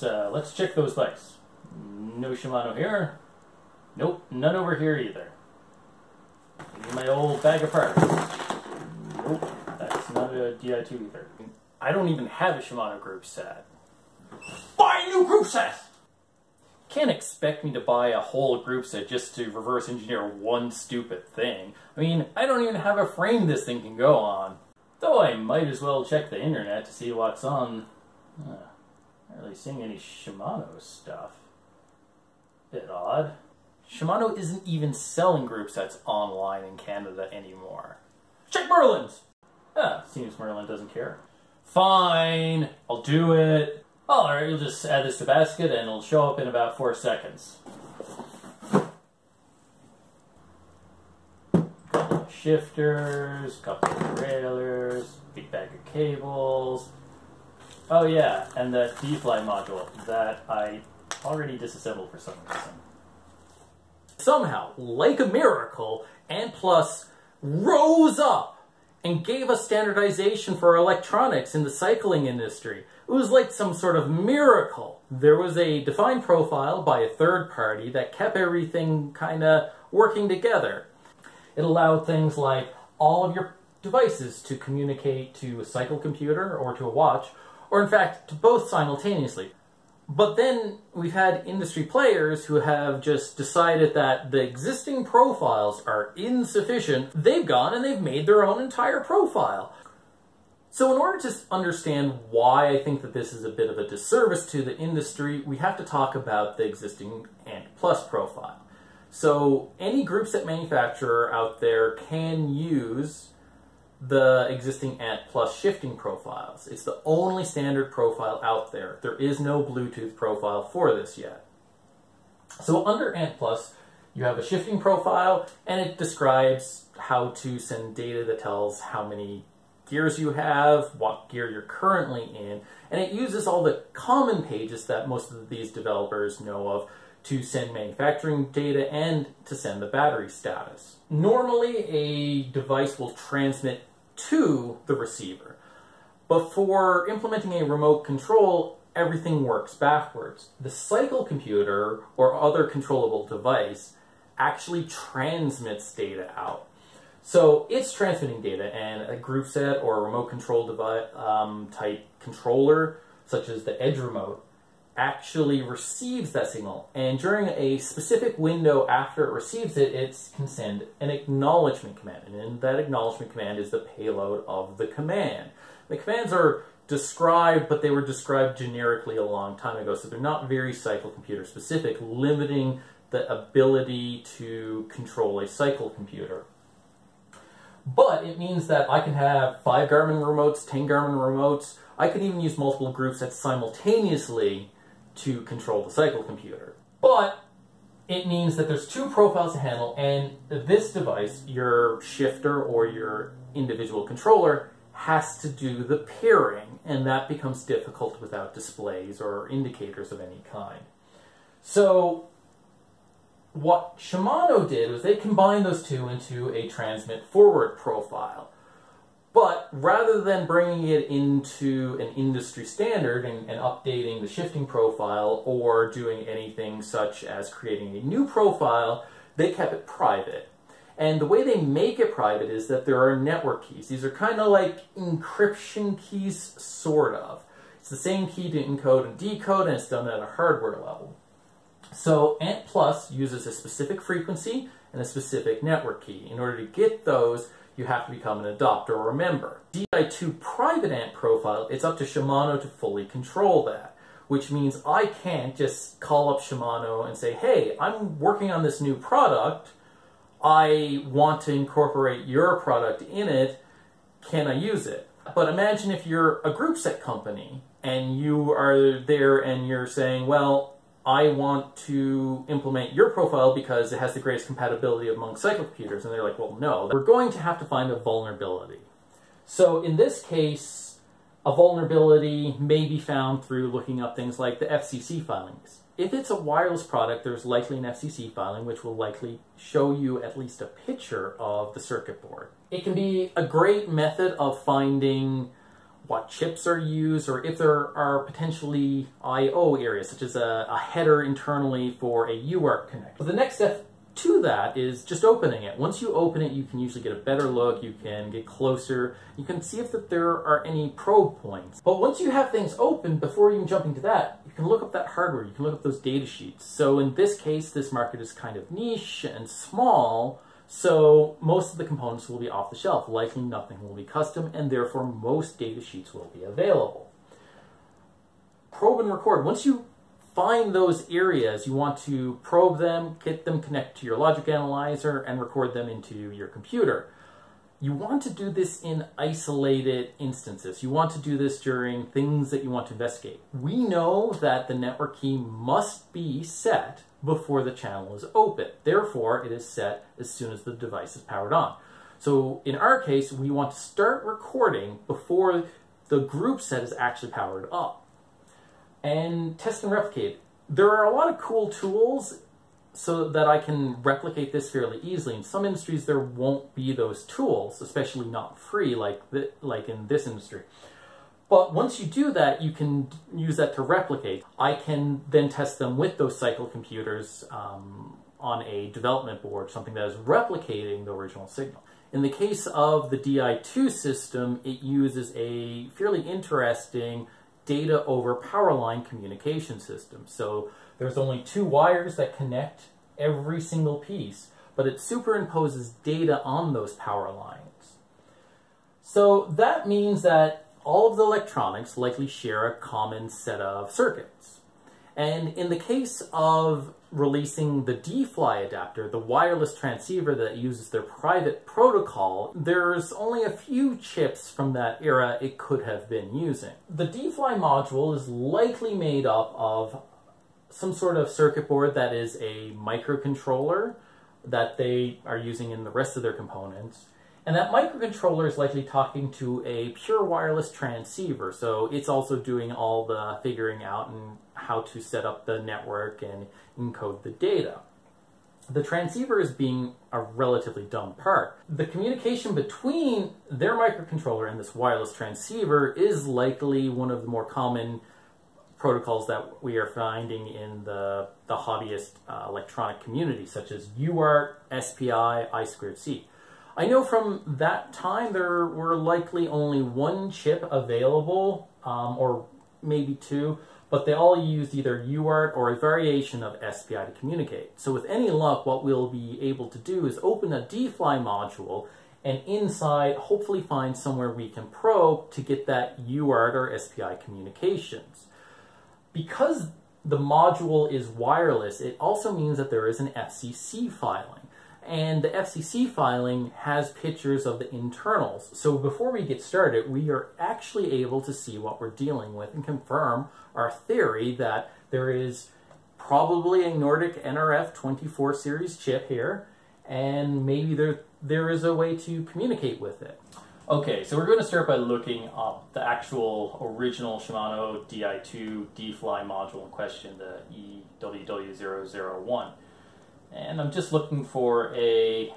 let's check those bikes. No Shimano here. Nope, none over here either. In my old bag of parts. Nope, that's not a DI2 either. I don't even have a Shimano group set. Buy a new group set! Can't expect me to buy a whole group set just to reverse engineer one stupid thing. I mean, I don't even have a frame this thing can go on. Though I might as well check the internet to see what's on. Not really seeing any Shimano stuff. Bit odd. Shimano isn't even selling group sets online in Canada anymore. Check Merlin's! Seems Merlin doesn't care. Fine, I'll do it. Alright, you'll just add this to basket and it'll show up in about 4 seconds. Couple of shifters, couple of derailleurs, big bag of cables. Oh yeah, and the D-fly module that I already disassembled for some reason. Somehow, like a miracle, ANT Plus rose up and gave us standardization for electronics in the cycling industry. It was like some sort of miracle. There was a defined profile by a third party that kept everything kind of working together. It allowed things like all of your devices to communicate to a cycle computer or to a watch, or in fact, to both simultaneously. But then we've had industry players who have just decided that the existing profiles are insufficient. They've gone and they've made their own entire profile. So in order to understand why I think that this is a bit of a disservice to the industry, we have to talk about the existing ANT Plus profile. So any group set manufacturer out there can use the existing ANT Plus shifting profiles. It's the only standard profile out there. There is no Bluetooth profile for this yet. So under ANT Plus, you have a shifting profile, and it describes how to send data that tells how many gears you have, what gear you're currently in, and it uses all the common pages that most of these developers know of to send manufacturing data and to send the battery status. Normally, a device will transmit to the receiver, but for implementing a remote control, everything works backwards. The cycle computer or other controllable device actually transmits data out. So it's transmitting data, and a group set or a remote control device type controller, such as the Edge remote, actually receives that signal, and during a specific window after it receives it, it can send an acknowledgement command, and in that acknowledgement command is the payload of the command. The commands are described, but they were described generically a long time ago, so they're not very cycle computer specific, limiting the ability to control a cycle computer. But it means that I can have 5 Garmin remotes, 10 Garmin remotes. I can even use multiple group sets simultaneously to control the cycle computer. But it means that there's 2 profiles to handle, and this device, your shifter or your individual controller, has to do the pairing, and that becomes difficult without displays or indicators of any kind. So what Shimano did was they combined those 2 into a transmit forward profile. But rather than bringing it into an industry standard and updating the shifting profile or doing anything such as creating a new profile, they kept it private. And the way they make it private is that there are network keys. These are kind of like encryption keys, sort of. It's the same key to encode and decode, and it's done at a hardware level. So ANT Plus uses a specific frequency and a specific network key. In order to get those, you have to become an adopter or a member. DI2 private ANT profile, it's up to Shimano to fully control that, which means I can't just call up Shimano and say, hey, I'm working on this new product, I want to incorporate your product in it, can I use it? But imagine if you're a group set company and you are there and you're saying, well, I want to implement your profile because it has the greatest compatibility among cycle computers. And they're like, well, no, we're going to have to find a vulnerability. So in this case, a vulnerability may be found through looking up things like the FCC filings. If it's a wireless product, there's likely an FCC filing, which will likely show you at least a picture of the circuit board. It can be a great method of finding what chips are used, or if there are potentially I/O areas, such as a header internally for a UART connector. But the next step to that is just opening it. Once you open it, you can usually get a better look, you can get closer, you can see if there are any probe points. But once you have things open, before even jumping to that, you can look up that hardware, you can look up those data sheets. So in this case, this market is kind of niche and small, so most of the components will be off the shelf. Likely nothing will be custom, and therefore most data sheets will be available. Probe and record. Once you find those areas, you want to probe them, get them connected to your logic analyzer, and record them into your computer. You want to do this in isolated instances. You want to do this during things that you want to investigate. We know that the network key must be set before the channel is open. Therefore, it is set as soon as the device is powered on. So in our case, we want to start recording before the group set is actually powered up. And test and replicate. There are a lot of cool tools so that I can replicate this fairly easily. In some industries, there won't be those tools, especially not free like in this industry. But once you do that, you can use that to replicate. I can then test them with those cycle computers on a development board, something that is replicating the original signal. In the case of the DI2 system, it uses a fairly interesting data over power line communication system. So there's only 2 wires that connect every single piece, but it superimposes data on those power lines. So that means that all of the electronics likely share a common set of circuits. And in the case of releasing the D-Fly adapter, the wireless transceiver that uses their private protocol, there's only a few chips from that era it could have been using. The D-Fly module is likely made up of some sort of circuit board that is a microcontroller that they are using in the rest of their components. And that microcontroller is likely talking to a pure wireless transceiver, so it's also doing all the figuring out and how to set up the network and encode the data. The transceiver is being a relatively dumb part. The communication between their microcontroller and this wireless transceiver is likely one of the more common protocols that we are finding in the hobbyist electronic community, such as UART, SPI, I2C. I know from that time there were likely only 1 chip available, or maybe 2, but they all used either UART or a variation of SPI to communicate. So with any luck, what we'll be able to do is open a D-Fly module and inside hopefully find somewhere we can probe to get that UART or SPI communications. Because the module is wireless, it also means that there is an FCC filing. And the FCC filing has pictures of the internals. So before we get started, we are actually able to see what we're dealing with and confirm our theory that there is probably a Nordic NRF 24 series chip here, and maybe there is a way to communicate with it. Okay, so we're going to start by looking up the actual original Shimano DI2 D-Fly module in question, the EWW001. And I'm just looking for a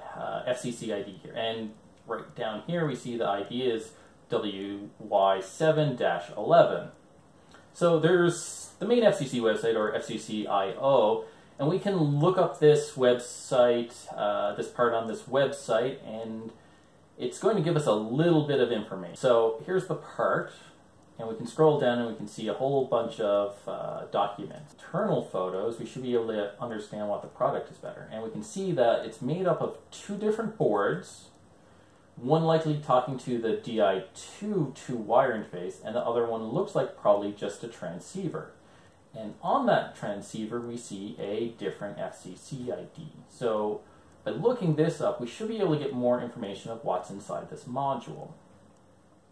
FCC ID here. And right down here we see the ID is WY7-11. So there's the main FCC website, or FCC.io, and we can look up this website, this part on this website, and it's going to give us a little bit of information. So here's the part, and we can scroll down and we can see a whole bunch of documents. Internal photos, we should be able to understand what the product is better. And we can see that it's made up of 2 different boards, one likely talking to the DI2 2-wire interface, and the other one looks like probably just a transceiver. And on that transceiver, we see a different FCC ID. So by looking this up, we should be able to get more information of what's inside this module.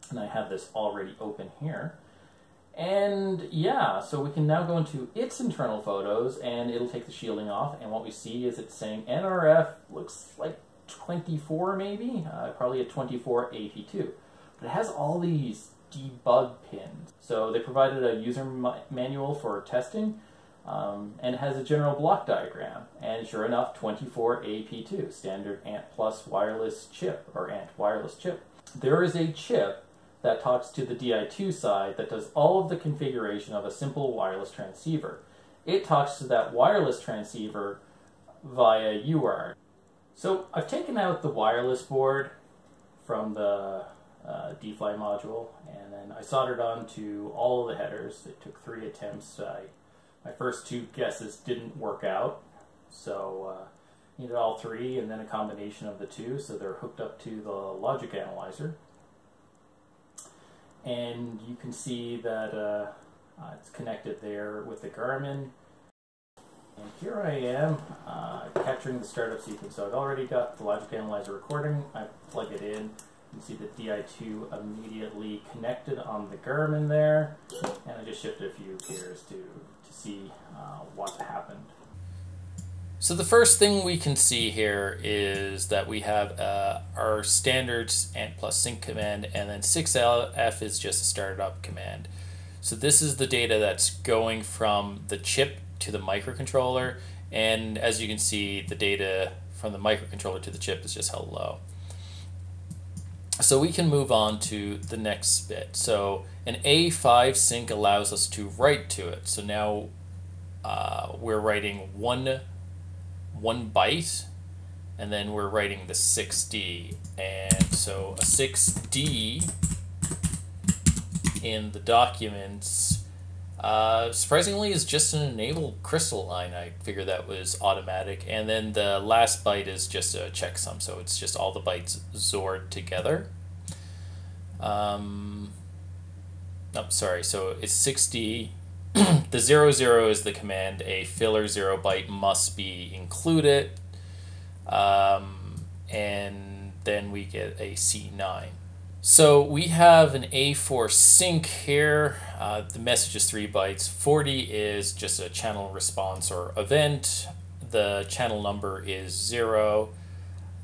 And I have this already open here. And yeah, so we can now go into its internal photos, and it'll take the shielding off, and what we see is it's saying NRF, looks like 24 maybe, probably a 24 AP2. But it has all these debug pins. So they provided a user manual for testing, and it has a general block diagram. And sure enough, 24 AP2, standard ANT Plus wireless chip, or ANT wireless chip. There is a chip that talks to the DI2 side that does all of the configuration of a simple wireless transceiver. It talks to that wireless transceiver via UART. So I've taken out the wireless board from the D-Fly module, and then I soldered onto all of the headers. It took 3 attempts. My first 2 guesses didn't work out, so needed all 3 and then a combination of the 2, so they're hooked up to the logic analyzer. And you can see that it's connected there with the Garmin. And here I am capturing the startup sequence. So I've already got the logic analyzer recording. I plug it in. You can see the DI2 immediately connected on the Garmin there. And I just shifted a few gears to see what happened. So the first thing we can see here is that we have our standard ANT plus sync command, and then 6F is just a startup command. So this is the data that's going from the chip to the microcontroller, and as you can see, the data from the microcontroller to the chip is just held low. So we can move on to the next bit. So an A5 sync allows us to write to it. So now we're writing one byte, and then we're writing the 6D. And so a 6D in the documents surprisingly is just an enable crystal line. I figured that was automatic. And then the last byte is just a checksum, so it's just all the bytes XORed together. Sorry, so it's 6D. The 00 is the command. A filler 0 byte must be included, and then we get a C9. So we have an A4 sync here. The message is 3 bytes. 40 is just a channel response or event. The channel number is 0.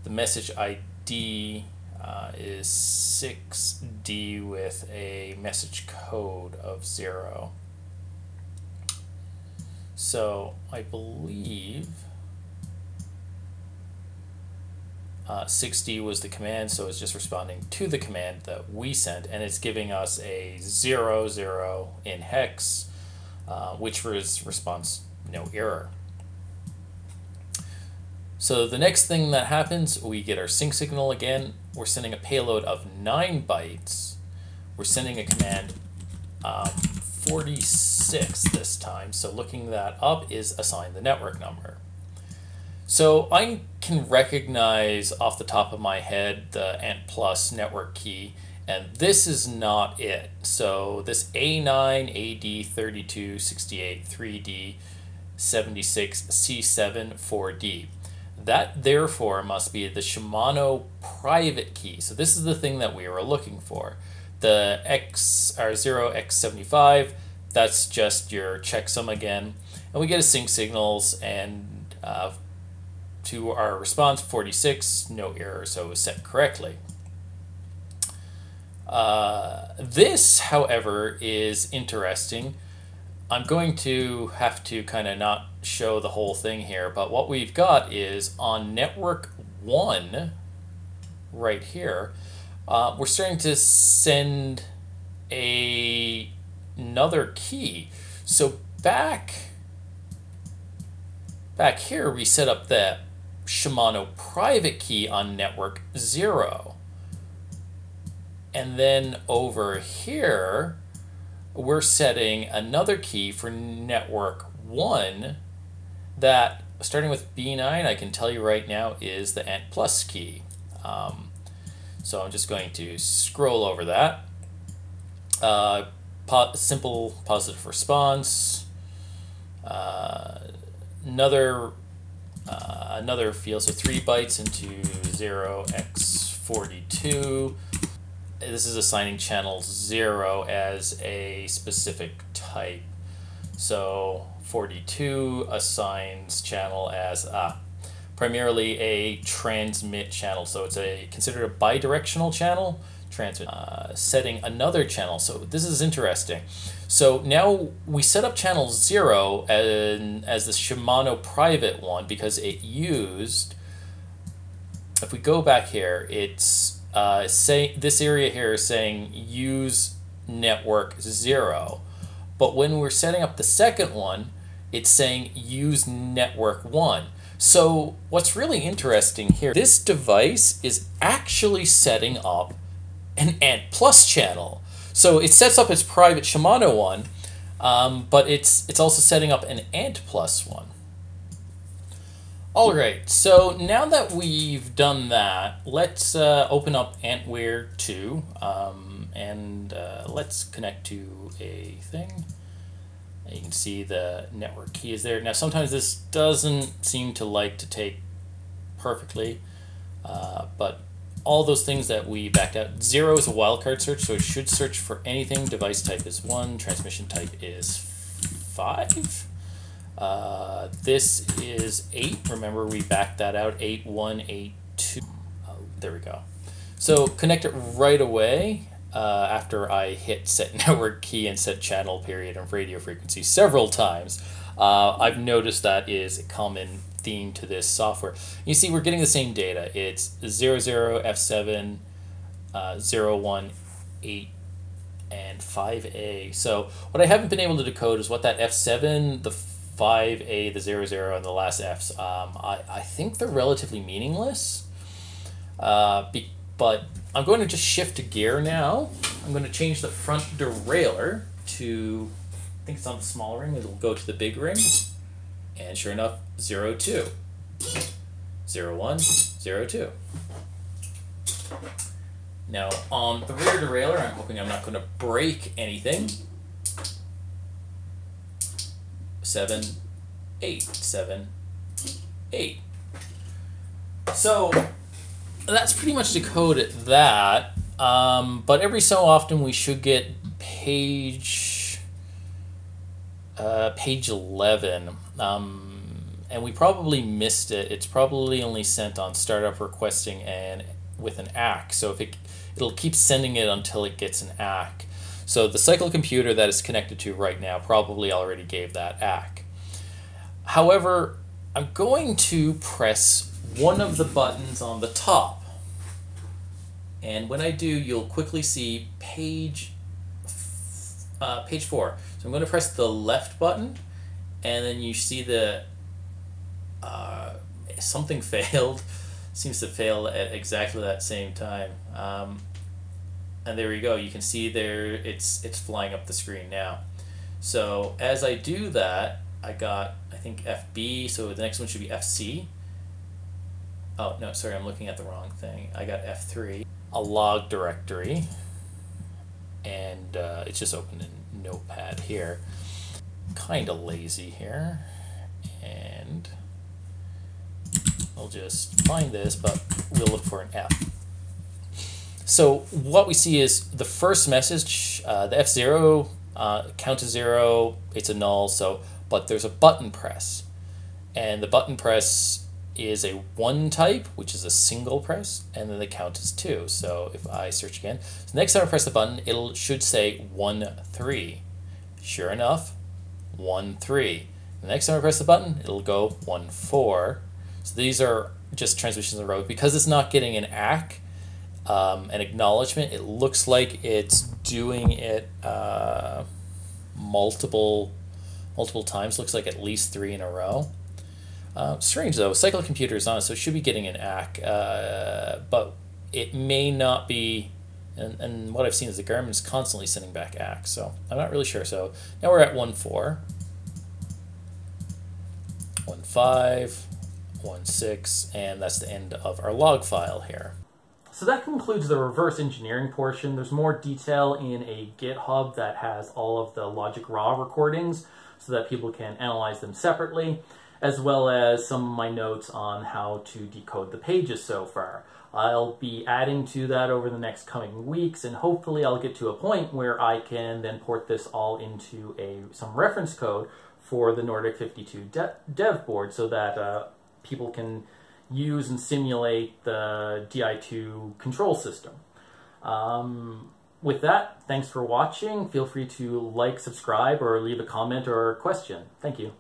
The message ID is 6D with a message code of 0. So I believe 6D was the command, so it's just responding to the command that we sent, and it's giving us a 00 in hex, which was response no error. So the next thing that happens, we get our sync signal again. We're sending a payload of 9 bytes. We're sending a command 46 this time, so looking that up is assign the network number. So I can recognize off the top of my head the ANT plus network key, and this is not it. So this A9, AD, 32, 68, 3D, 76, C7, 4D. That therefore must be the Shimano private key. So this is the thing that we were looking for. The 0x75, that's just your checksum again. And we get a sync signals, and to our response 46, no error, so it was set correctly. This, however, is interesting. I'm going to have to kind of not show the whole thing here, but what we've got is on network 1, right here, we're starting to send another key. So back here, we set up the Shimano private key on network 0. And then over here, we're setting another key for network 1 that, starting with B9, I can tell you right now is the ANT plus key. So I'm just going to scroll over that. Simple positive response. Another field, so 3 bytes into 0x42. This is assigning channel 0 as a specific type. So 42 assigns channel as primarily a transmit channel. So it's considered a bidirectional channel. Transmit. Setting another channel. So this is interesting. So now we set up channel 0 as the Shimano private one because it used, if we go back here, it's this area here is saying use network 0. But when we're setting up the second one, it's saying use network 1. So what's really interesting here, this device is actually setting up an ANT Plus channel. So it sets up its private Shimano one, but it's also setting up an ANT Plus one. All right, so now that we've done that, let's open up Antware 2, and let's connect to a thing. You can see the network key is there. Now sometimes this doesn't seem to like to take perfectly, but all those things that we backed out. 0 is a wildcard search, so it should search for anything. Device type is 1, transmission type is 5. This is 8. Remember we backed that out. 8, 1, 8, 2. There we go. So connect it right away. After I hit set network key and set channel period and radio frequency several times, I've noticed that is a common theme to this software. You see we're getting the same data. It's 00, F7, 01, 8, and 5A. So what I haven't been able to decode is what that F7, the 5A, the 00, and the last Fs, I think they're relatively meaningless. But I'm going to just shift to gear now. I'm going to change the front derailleur to, I think it's on the small ring, it'll go to the big ring. And sure enough, 02, 01, 02. Now on the rear derailleur, I'm hoping I'm not going to break anything. 7, 8, 7, 8. So that's pretty much decoded that, but every so often we should get page 11, and we probably missed it. It's probably only sent on startup requesting and with an ACK, so if it'll keep sending it until it gets an ACK. So the cycle computer that is connected to right now probably already gave that ACK. However, I'm going to press one of the buttons on the top, and when I do, you'll quickly see page 4. So I'm going to press the left button, and then you see the something failed. Seems to fail at exactly that same time, and there we go. You can see there it's flying up the screen now. So as I do that, I got, I think, FB, so the next one should be FC. Oh, no, sorry, I'm looking at the wrong thing. I got F3, a log directory, and it's just open in Notepad here. Kind of lazy here, and we'll just find this, but we'll look for an F. So what we see is the first message, the F0, count to 0, it's a null, so, but there's a button press, and the button press is a 1 type, which is a single press, and then the count is 2. So if I search again, so next time I press the button, it should say 1, 3. Sure enough, 1, 3. The next time I press the button, it'll go 1, 4. So these are just transmissions in a row. Because it's not getting an ACK, an acknowledgement, it looks like it's doing it multiple times. Looks like at least 3 in a row. Strange though, cycle computer is on, so it should be getting an ACK, but it may not be, and what I've seen is the Garmin is constantly sending back ACK, so I'm not really sure. So now we're at 1.4, 1.5, 1.6, and that's the end of our log file here. So that concludes the reverse engineering portion. There's more detail in a GitHub that has all of the Logic Raw recordings so that people can analyze them separately, as well as some of my notes on how to decode the pages so far. I'll be adding to that over the next coming weeks, and hopefully I'll get to a point where I can then port this all into some reference code for the Nordic 52 dev board so that people can use and simulate the DI2 control system. With that, thanks for watching. Feel free to like, subscribe, or leave a comment or a question. Thank you.